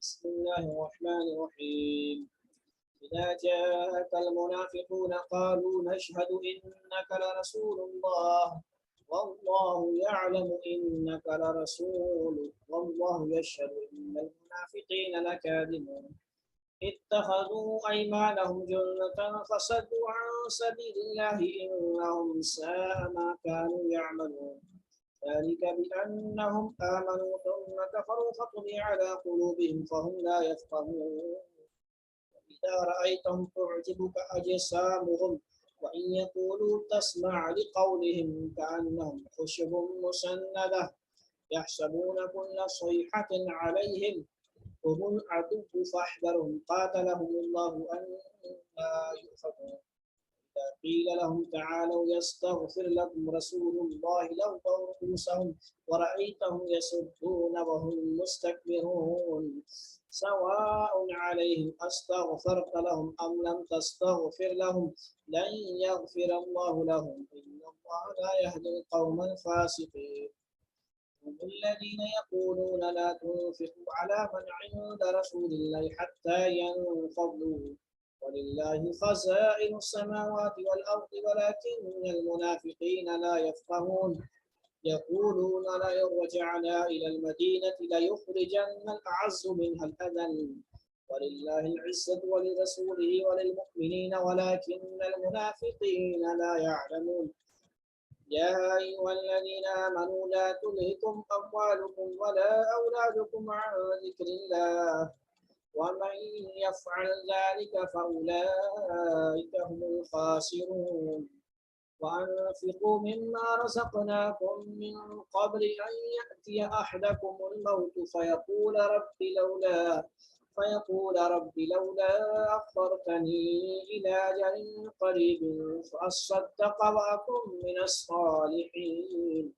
بسم الله الرحمن الرحيم. إذا جاءك المنافقون قالوا نشهد إنك لرسول الله والله يعلم إنك لرسول والله يشهد إن المنافقين لكاذبون اتخذوا أيمانهم جنة فصدوا عن سبيل الله إنهم ساء ما كانوا يعملون ذلك بأنهم آمنوا ثم كفروا فطبع على قلوبهم فهم لا يفقهون إذا رأيتهم تعجبك أجسامهم وإن يقولوا تسمع لقولهم كأنهم خشب مسندة يحسبون كل صيحة عليهم هم العدو فاحذرهم قاتلهم الله أن لا يؤفكون إذا قيل لهم تعالوا يستغفر لكم رسول الله لووا رؤوسهم ورأيتهم يصدون وهم مستكبرون سواء عليهم أستغفرت لهم أم لم تستغفر لهم لن يغفر الله لهم إن الله لا يهدي القوم الفاسقين هم الذين يقولون لا تنفقوا على من عند رسول الله حتى ينفضوا ولله خزائن السماوات والأرض ولكن المنافقين لا يفقهون يقولون لئن رجعنا إلى المدينة ليخرجن الأعز منها الأذل ولله العزة ولرسوله وللمؤمنين ولكن المنافقين لا يعلمون يا أيها الذين آمنوا لا تلهكم أموالكم ولا أولادكم عن ذكر الله ومن يفعل ذلك فأولئك هم الخاسرون وأنفقوا مما رزقناكم من قبل أن يأتي أحدكم الموت فيقول رب لولا أخرتني إلى أجل قريب فأصدق وأكن من الصالحين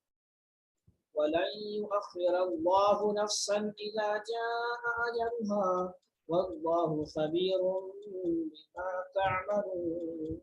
ولن يؤخر الله نفسا إذا جاء أجلها والله خبير بما تعملون